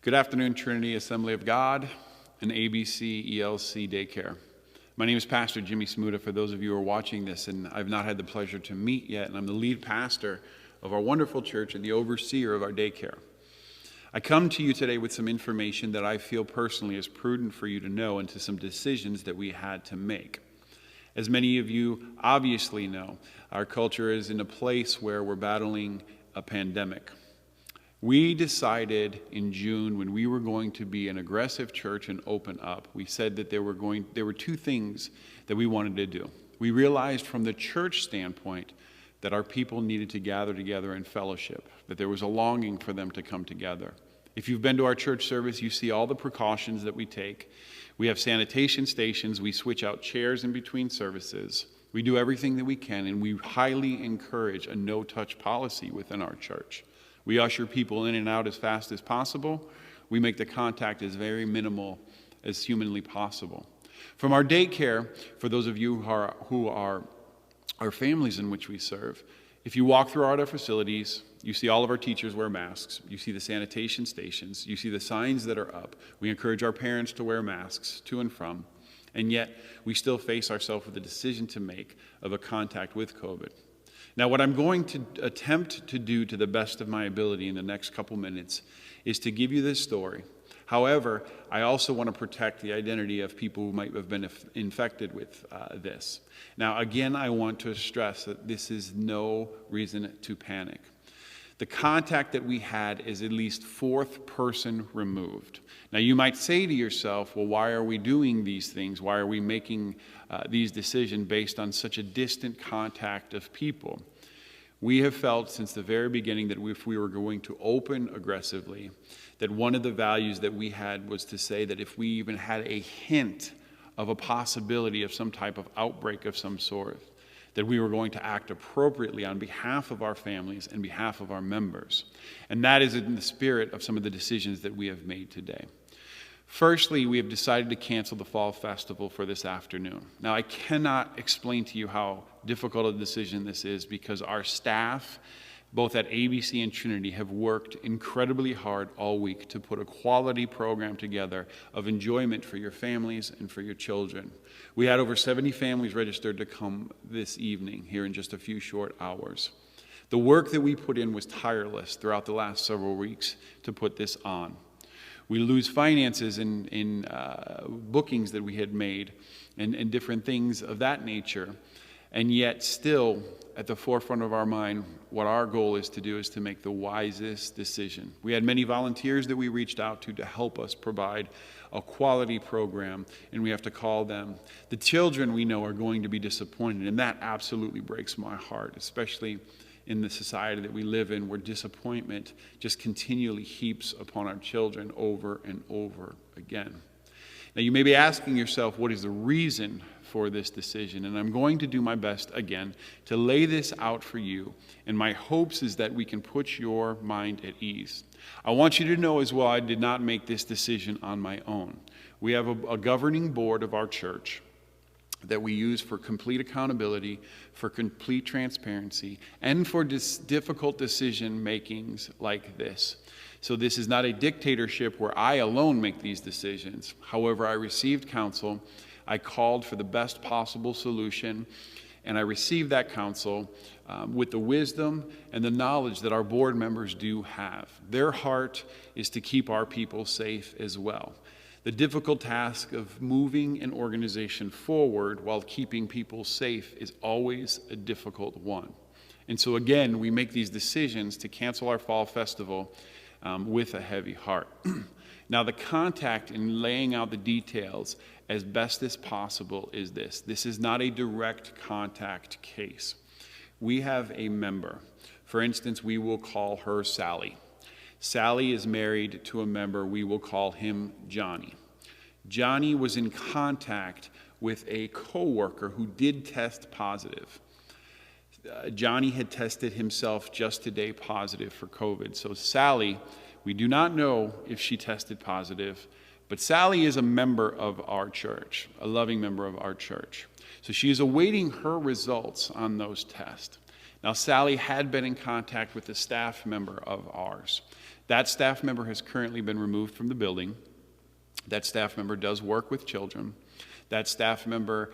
Good afternoon, Trinity Assembly of God and ABC ELC Daycare. My name is Pastor Jimmy Smuda, for those of you who are watching this, and I've not had the pleasure to meet yet, and I'm the lead pastor of our wonderful church and the overseer of our daycare. I come to you today with some information that I feel personally is prudent for you to know, and to some decisions that we had to make. As many of you obviously know, our culture is in a place where we're battling a pandemic. We decided in June, when we were going to be an aggressive church and open up, we said that there were two things that we wanted to do. We realized from the church standpoint that our people needed to gather together in fellowship, that there was a longing for them to come together. If you've been to our church service, you see all the precautions that we take. We have sanitation stations. We switch out chairs in between services. We do everything that we can, and we highly encourage a no-touch policy within our church. We usher people in and out as fast as possible. We make the contact as very minimal as humanly possible. From our daycare, for those of you who are our families in which we serve, if you walk through our facilities, you see all of our teachers wear masks. You see the sanitation stations. You see the signs that are up. We encourage our parents to wear masks to and from. And yet, we still face ourselves with a decision to make of a contact with COVID. Now, what I'm going to attempt to do to the best of my ability in the next couple minutes is to give you this story. However, I also want to protect the identity of people who might have been infected with this. Now, again, I want to stress that this is no reason to panic. The contact that we had is at least fourth person removed. Now, you might say to yourself, well, why are we doing these things? Why are we making these decisions based on such a distant contact of people? We have felt since the very beginning that if we were going to open aggressively, that one of the values that we had was to say that if we even had a hint of a possibility of some type of outbreak of some sort, that we were going to act appropriately on behalf of our families and behalf of our members. And that is in the spirit of some of the decisions that we have made today. Firstly, we have decided to cancel the Fall Festival for this afternoon. Now, I cannot explain to you how difficult a decision this is, because our staff, both at ABC and Trinity, have worked incredibly hard all week to put a quality program together of enjoyment for your families and for your children. We had over 70 families registered to come this evening here in just a few short hours. The work that we put in was tireless throughout the last several weeks to put this on. We lose finances in bookings that we had made and different things of that nature. And yet still, at the forefront of our mind, what our goal is to do is to make the wisest decision. We had many volunteers that we reached out to help us provide a quality program, and we have to call them. The children, we know, are going to be disappointed, and that absolutely breaks my heart, especially in the society that we live in, where disappointment just continually heaps upon our children over and over again. Now, you may be asking yourself, what is the reason for this decision? And I'm going to do my best, again, to lay this out for you. And my hopes is that we can put your mind at ease. I want you to know as well, I did not make this decision on my own. We have a governing board of our church that we use for complete accountability, for complete transparency, and for difficult decision makings like this. So this is not a dictatorship where I alone make these decisions. However, I received counsel. I called for the best possible solution, and I received that counsel with the wisdom and the knowledge that our board members do have. Their heart is to keep our people safe as well. The difficult task of moving an organization forward while keeping people safe is always a difficult one. And so again, we make these decisions to cancel our Fall Festival with a heavy heart. Now, the contact in laying out the details as best as possible is this. This is not a direct contact case. We have a member. For instance, we will call her Sally. Sally is married to a member. We will call him Johnny. Johnny was in contact with a coworker who did test positive. Johnny had tested himself just today positive for COVID. So Sally, we do not know if she tested positive, but Sally is a member of our church, a loving member of our church. So she is awaiting her results on those tests. Now, Sally had been in contact with a staff member of ours. That staff member has currently been removed from the building. That staff member does work with children. That staff member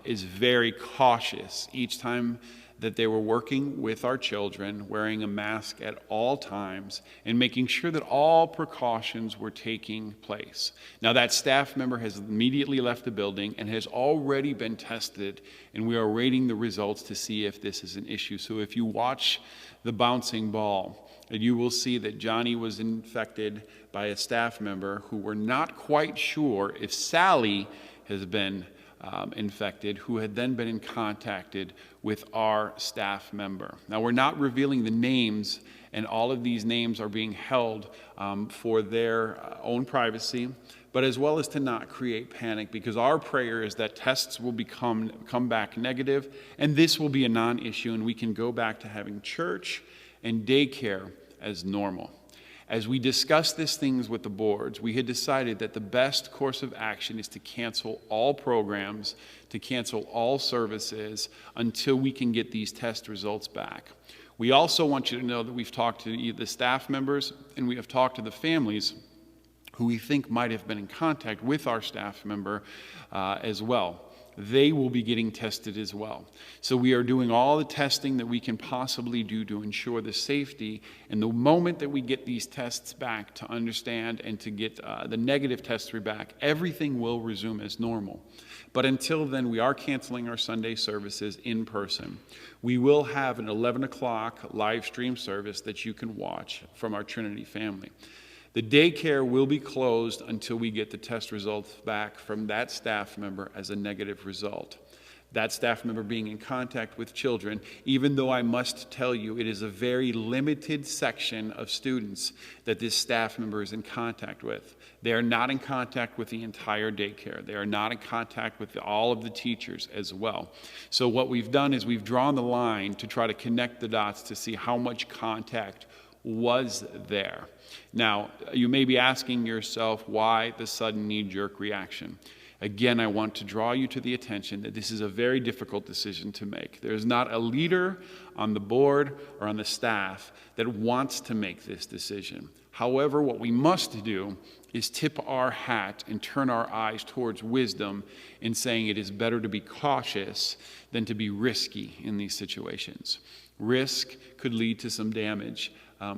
is very cautious each time that they were working with our children, wearing a mask at all times and making sure that all precautions were taking place. Now, that staff member has immediately left the building and has already been tested, and we are awaiting the results to see if this is an issue. So if you watch the bouncing ball, you will see that Johnny was infected by a staff member who we're not quite sure if Sally has been infected, who had then been in contact with our staff member. Now, we're not revealing the names, and all of these names are being held for their own privacy, but as well as to not create panic, because our prayer is that tests will come back negative, and this will be a non-issue, and we can go back to having church and daycare as normal. As we discussed these things with the boards, we had decided that the best course of action is to cancel all programs, to cancel all services until we can get these test results back. We also want you to know that we've talked to the staff members and we have talked to the families who we think might have been in contact with our staff member as well. They will be getting tested as well. So we are doing all the testing that we can possibly do to ensure the safety. And the moment that we get these tests back to understand and to get the negative tests back, everything will resume as normal. But until then, we are canceling our Sunday services in person. We will have an 11 o'clock live stream service that you can watch from our Trinity family. The daycare will be closed until we get the test results back from that staff member as a negative result. That staff member being in contact with children, even though I must tell you it is a very limited section of students that this staff member is in contact with. They are not in contact with the entire daycare. They are not in contact with all of the teachers as well. So what we've done is we've drawn the line to try to connect the dots to see how much contact was there. Now, you may be asking yourself, why the sudden knee-jerk reaction? Again, I want to draw you to the attention that this is a very difficult decision to make. There's not a leader on the board or on the staff that wants to make this decision. However, what we must do is tip our hat and turn our eyes towards wisdom in saying it is better to be cautious than to be risky in these situations. Risk could lead to some damage.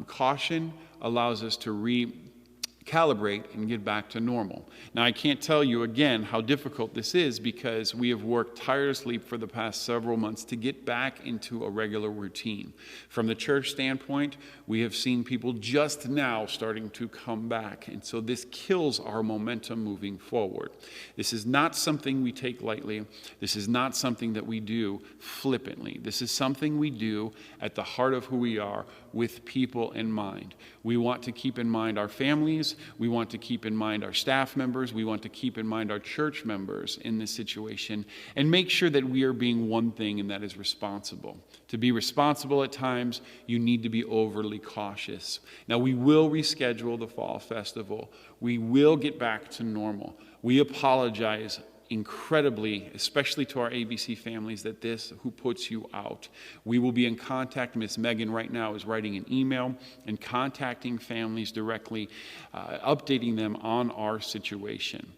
Caution allows us to recalibrate and get back to normal. Now, I can't tell you again how difficult this is because we have worked tirelessly for the past several months to get back into a regular routine. From the church standpoint, we have seen people just now starting to come back, and so this kills our momentum moving forward. This is not something we take lightly. This is not something that we do flippantly. This is something we do at the heart of who we are, with people in mind. We want to keep in mind our families. We want to keep in mind our staff members. We want to keep in mind our church members in this situation and make sure that we are being one thing, and that is responsible. To be responsible at times, you need to be overly cautious. Now, we will reschedule the fall festival. We will get back to normal. We apologize incredibly, especially to our ABC families, that this who puts you out. We will be in contact. Miss Megan right now is writing an email and contacting families directly, updating them on our situation.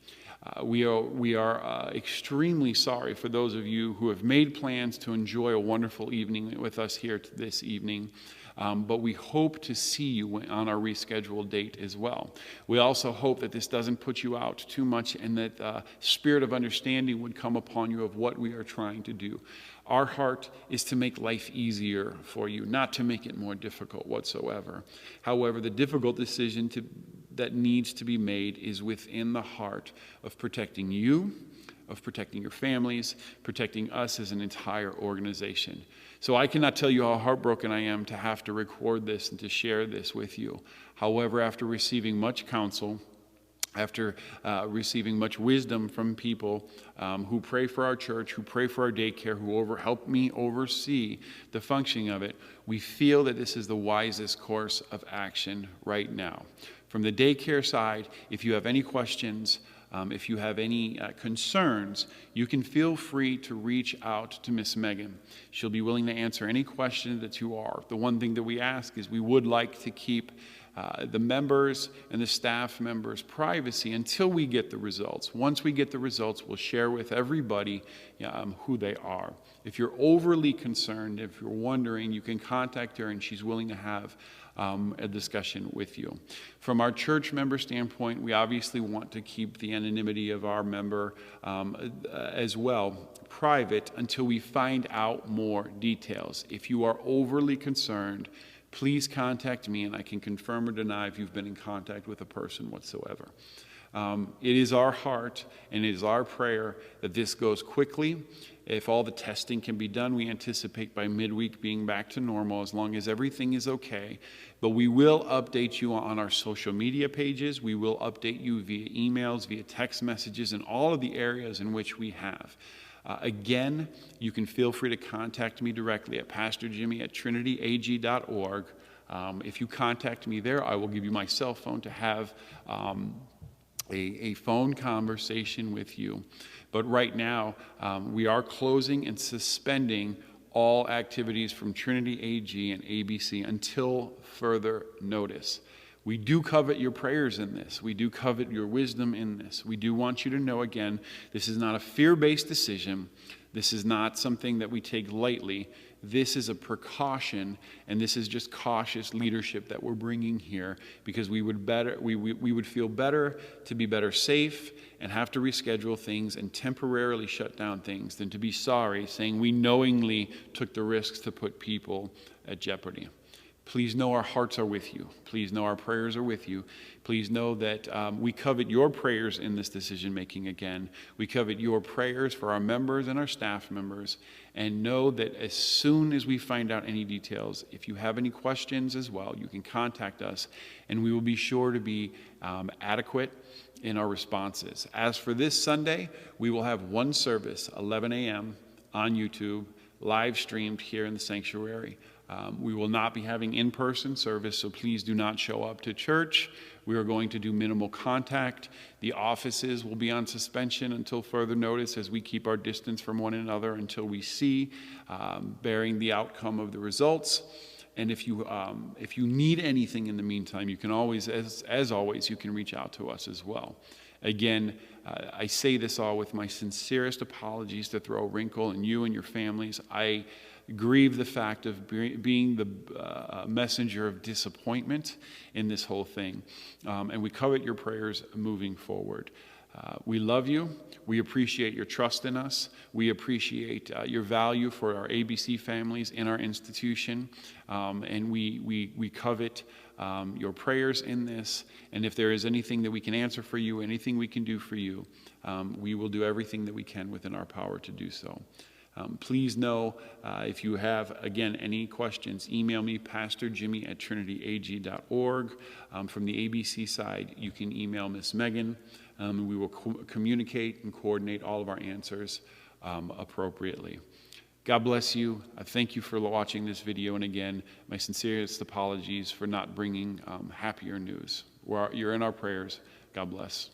We are extremely sorry for those of you who have made plans to enjoy a wonderful evening with us here this evening. But we hope to see you on our rescheduled date as well. We also hope that this doesn't put you out too much and that the spirit of understanding would come upon you of what we are trying to do. Our heart is to make life easier for you, not to make it more difficult whatsoever. However, the difficult decision that needs to be made is within the heart of protecting you, of protecting your families, protecting us as an entire organization. So I cannot tell you how heartbroken I am to have to record this and to share this with you. However, after receiving much counsel, after receiving much wisdom from people who pray for our church, who pray for our daycare, who help me oversee the functioning of it, we feel that this is the wisest course of action right now. From the daycare side, if you have any questions, if you have any concerns, you can feel free to reach out to Miss Megan. She'll be willing to answer any question that you are. The one thing that we ask is we would like to keep the members and the staff members' privacy until we get the results. Once we get the results, we'll share with everybody who they are. If you're overly concerned, if you're wondering, you can contact her and she's willing to have a discussion with you. From our church member standpoint, we obviously want to keep the anonymity of our member as well private until we find out more details. If you are overly concerned, please contact me and I can confirm or deny if you've been in contact with a person whatsoever. It is our heart and it is our prayer that this goes quickly. If all the testing can be done, we anticipate by midweek being back to normal as long as everything is okay. But we will update you on our social media pages. We will update you via emails, via text messages, and all of the areas in which we have. Again, you can feel free to contact me directly at pastorjimmy@trinityag.org. If you contact me there, I will give you my cell phone to have a phone conversation with you. But right now, we are closing and suspending all activities from Trinity AG and ABC until further notice. We do covet your prayers in this. We do covet your wisdom in this. We do want you to know, again, this is not a fear-based decision. This is not something that we take lightly. This is a precaution, and this is just cautious leadership that we're bringing here because we would feel better to be better safe and have to reschedule things and temporarily shut down things than to be sorry, saying we knowingly took the risks to put people at jeopardy. Please know our hearts are with you. Please know our prayers are with you. Please know that we covet your prayers in this decision-making again. We covet your prayers for our members and our staff members. And know that as soon as we find out any details, if you have any questions as well, you can contact us, and we will be sure to be adequate in our responses. As for this Sunday, we will have one service, 11 a.m. on YouTube, live streamed here in the sanctuary. We will not be having in-person service, so please do not show up to church. We are going to do minimal contact. The offices will be on suspension until further notice as we keep our distance from one another until we see, bearing the outcome of the results. And if you need anything in the meantime, you can always, as always, you can reach out to us as well. Again, I say this all with my sincerest apologies to throw a wrinkle in you and your families. I grieve the fact of being the messenger of disappointment in this whole thing. And we covet your prayers moving forward. We love you. We appreciate your trust in us. We appreciate your value for our ABC families in our institution. And we covet your prayers in this. And if there is anything that we can answer for you, anything we can do for you, we will do everything that we can within our power to do so. Please know if you have, again, any questions, email me, pastorjimmy@trinityag.org. From the ABC side, you can email Miss Megan. We will communicate and coordinate all of our answers appropriately. God bless you. I thank you for watching this video. And again, my sincerest apologies for not bringing happier news. You're in our prayers. God bless.